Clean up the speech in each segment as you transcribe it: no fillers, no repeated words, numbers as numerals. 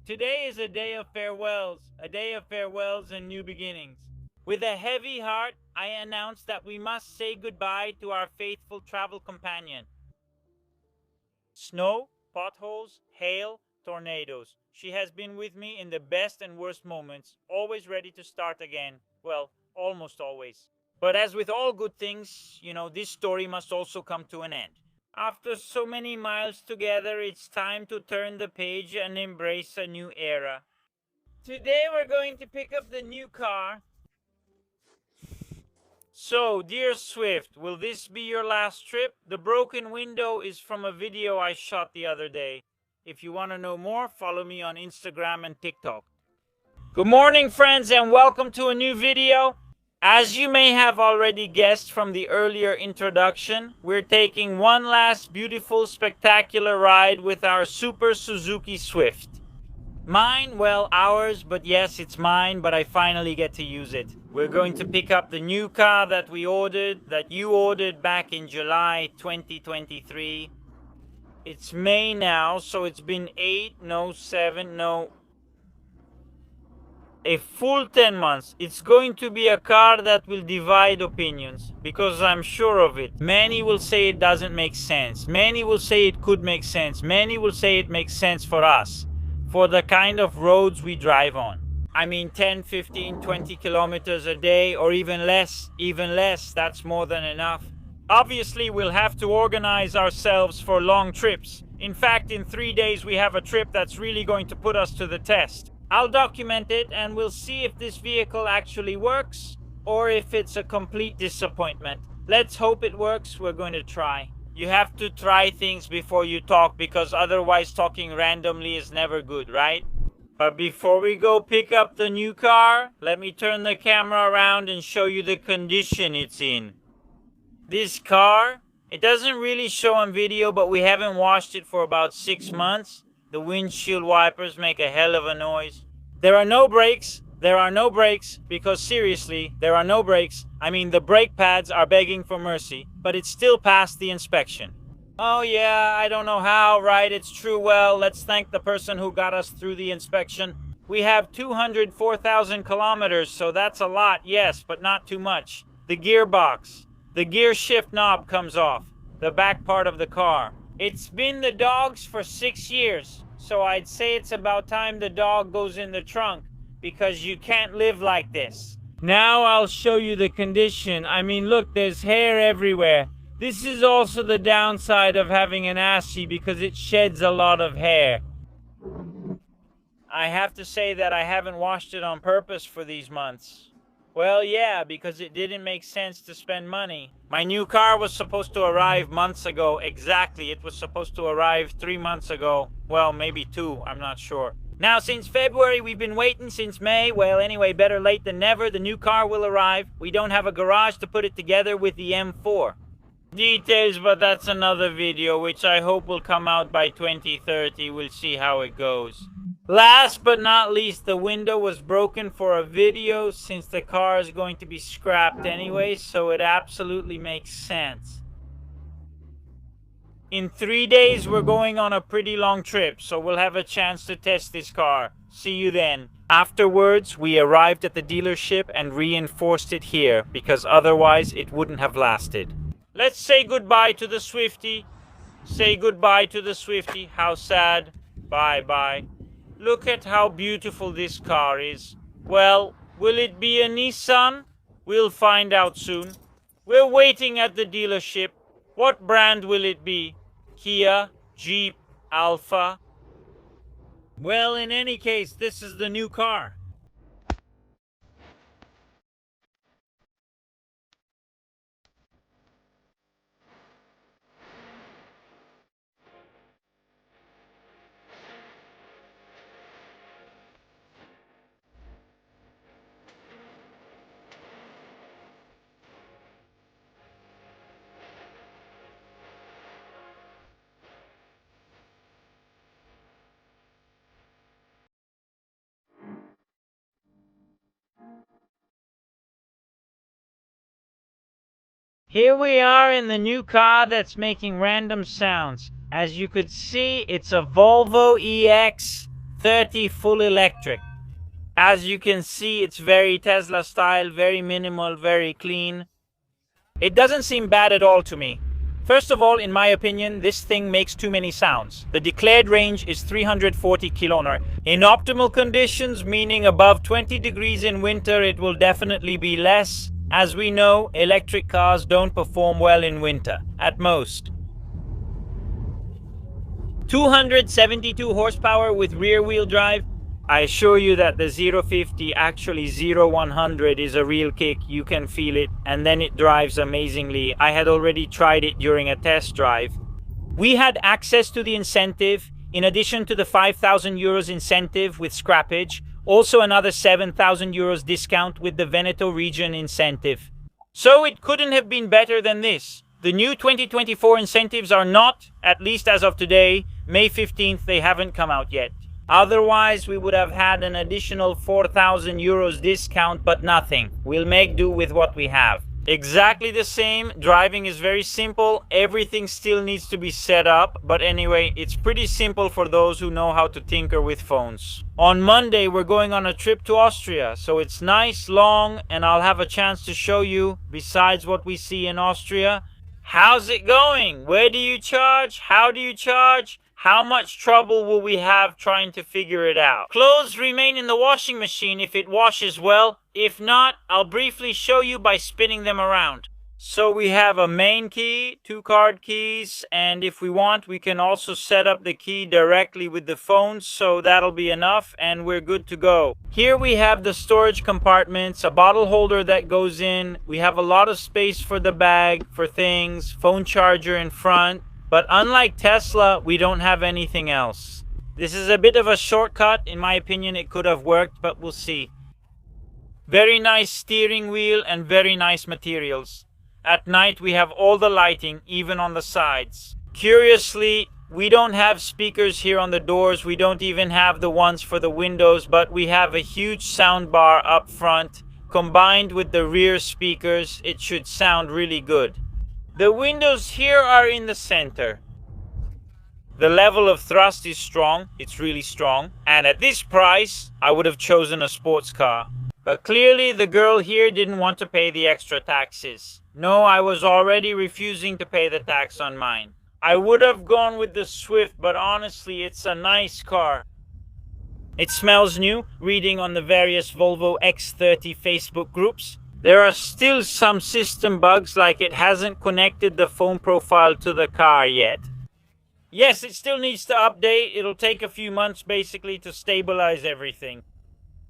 Today is a day of farewells and new beginnings. With a heavy heart, I announce that we must say goodbye to our faithful travel companion. Snow, potholes, hail, tornadoes. She has been with me in the best and worst moments, always ready to start again. Well, almost always. But as with all good things, this story must also come to an end. After so many miles together, it's time to turn the page and embrace a new era. Today we're going to pick up the new car. So, dear Swift, will this be your last trip? The broken window is from a video I shot the other day. If you want to know more, follow me on Instagram and TikTok. Good morning, friends, and welcome to a new video. As you may have already guessed from the earlier introduction, we're taking one last beautiful, spectacular ride with our Super Suzuki Swift. Mine, well, ours, but yes, it's mine, but I finally get to use it. We're going to pick up the new car that you ordered back in July 2023. It's May now, so it's been a full 10 months. It's going to be a car that will divide opinions, because I'm sure of it. Many will say it doesn't make sense. Many will say it could make sense. Many will say it makes sense for us, for the kind of roads we drive on. I mean 10, 15, 20 kilometers a day, or even less, that's more than enough. Obviously, we'll have to organize ourselves for long trips. In fact, in 3 days we have a trip that's really going to put us to the test. I'll document it and we'll see if this vehicle actually works or if it's a complete disappointment. Let's hope it works. We're going to try. You have to try things before you talk, because otherwise talking randomly is never good, right? But before we go pick up the new car, let me turn the camera around and show you the condition it's in. This car, it doesn't really show on video, but we haven't washed it for about 6 months. The windshield wipers make a hell of a noise. There are no brakes, because seriously, there are no brakes. I mean, the brake pads are begging for mercy, but it still passed the inspection. Oh yeah, I don't know how, right? It's true. Well, let's thank the person who got us through the inspection. We have 204,000 kilometers, so that's a lot, yes, but not too much. The gearbox. The gear shift knob comes off, the back part of the car. It's been the dog's for 6 years, so I'd say it's about time the dog goes in the trunk, because you can't live like this. Now I'll show you the condition. I mean, look, there's hair everywhere. This is also the downside of having an Assi, because it sheds a lot of hair. I have to say that I haven't washed it on purpose for these months. Well, yeah, because it didn't make sense to spend money. My new car was supposed to arrive months ago. Exactly, it was supposed to arrive 3 months ago. Well, maybe 2, I'm not sure. Now, since February, we've been waiting since May. Well, anyway, better late than never. The new car will arrive. We don't have a garage to put it together with the M4. Details, but that's another video, which I hope will come out by 2030. We'll see how it goes. Last but not least, the window was broken for a video, since the car is going to be scrapped anyway, so it absolutely makes sense. In 3 days, we're going on a pretty long trip, so we'll have a chance to test this car. See you then. Afterwards, we arrived at the dealership and reinforced it here, because otherwise it wouldn't have lasted. Let's say goodbye to the Swiftie. Say goodbye to the Swiftie. How sad. Bye-bye. Look at how beautiful this car is. Well, will it be a Nissan? We'll find out soon. We're waiting at the dealership. What brand will it be? Kia, Jeep, Alfa? Well, in any case, this is the new car. Here we are in the new car that's making random sounds. As you could see, it's a Volvo EX X30 full electric. As you can see, it's very Tesla style, very minimal, very clean. It doesn't seem bad at all to me. First of all, in my opinion, this thing makes too many sounds. The declared range is 340 km. In optimal conditions, meaning above 20 degrees in winter, it will definitely be less. As we know, electric cars don't perform well in winter, at most. 272 horsepower with rear-wheel drive. I assure you that the 0-50, actually 0-100 is a real kick. You can feel it, and then it drives amazingly. I had already tried it during a test drive. We had access to the incentive, in addition to the 5,000 euros incentive with scrappage, also another 7,000 euros discount with the Veneto region incentive. So it couldn't have been better than this. The new 2024 incentives are not, at least as of today, May 15th, they haven't come out yet. Otherwise, we would have had an additional 4,000 euros discount, but nothing. We'll make do with what we have. Exactly the same. Driving is very simple. Everything still needs to be set up. But anyway, it's pretty simple for those who know how to tinker with phones. On Monday, we're going on a trip to Austria. So it's nice, long, and I'll have a chance to show you, besides what we see in Austria. How's it going? Where do you charge? How do you charge? How much trouble will we have trying to figure it out? Clothes remain in the washing machine if it washes well. If not, I'll briefly show you by spinning them around. So we have a main key, 2 card keys, and if we want, we can also set up the key directly with the phone, so that'll be enough, and we're good to go. Here we have the storage compartments, a bottle holder that goes in. We have a lot of space for the bag, for things, phone charger in front. But unlike Tesla, we don't have anything else. This is a bit of a shortcut. In my opinion, it could have worked, but we'll see. Very nice steering wheel and very nice materials. At night, we have all the lighting, even on the sides. Curiously, we don't have speakers here on the doors. We don't even have the ones for the windows, but we have a huge sound bar up front. Combined with the rear speakers, it should sound really good. The windows here are in the center. The level of thrust is strong, it's really strong, and at this price, I would have chosen a sports car. But clearly the girl here didn't want to pay the extra taxes. No, I was already refusing to pay the tax on mine. I would have gone with the Swift, but honestly, it's a nice car. It smells new, reading on the various Volvo X30 Facebook groups. There are still some system bugs, like it hasn't connected the phone profile to the car yet. Yes, it still needs to update. It'll take a few months basically to stabilize everything.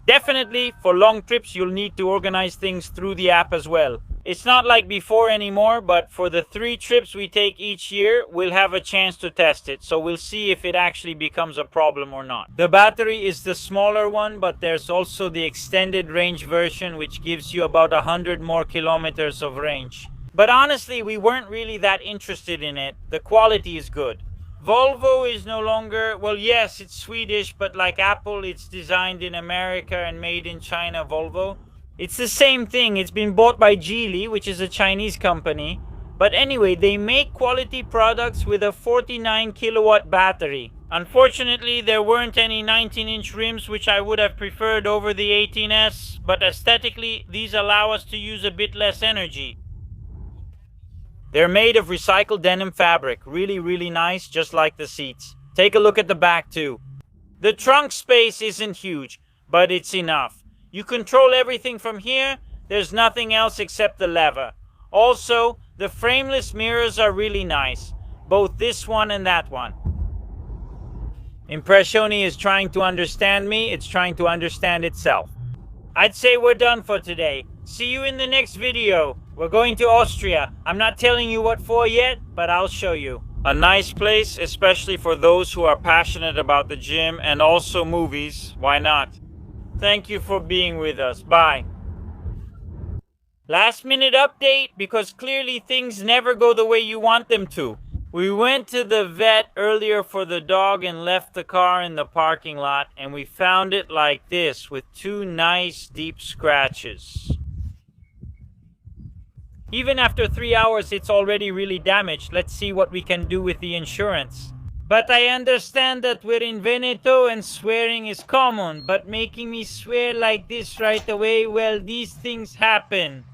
Definitely, for long trips, you'll need to organize things through the app as well. It's not like before anymore, but for the 3 trips we take each year, we'll have a chance to test it. So we'll see if it actually becomes a problem or not. The battery is the smaller one, but there's also the extended range version, which gives you about 100 more kilometers of range. But honestly, we weren't really that interested in it. The quality is good. Volvo is no longer, well, yes, it's Swedish, but like Apple, it's designed in America and made in China, Volvo. It's the same thing. It's been bought by Geely, which is a Chinese company. But anyway, they make quality products with a 49 kilowatt battery. Unfortunately, there weren't any 19-inch rims, which I would have preferred over the 18S, but aesthetically, these allow us to use a bit less energy. They're made of recycled denim fabric. Really, really nice, just like the seats. Take a look at the back too. The trunk space isn't huge, but it's enough. You control everything from here. There's nothing else except the lever. Also, the frameless mirrors are really nice. Both this one and that one. Impressioni is trying to understand me. It's trying to understand itself. I'd say we're done for today. See you in the next video. We're going to Austria. I'm not telling you what for yet, but I'll show you. A nice place, especially for those who are passionate about the gym and also movies. Why not? Thank you for being with us. Bye. Last minute update, because clearly things never go the way you want them to. We went to the vet earlier for the dog and left the car in the parking lot, and we found it like this with 2 nice deep scratches. Even after 3 hours, it's already really damaged. Let's see what we can do with the insurance. But I understand that we're in Veneto and swearing is common, but making me swear like this right away, well, these things happen.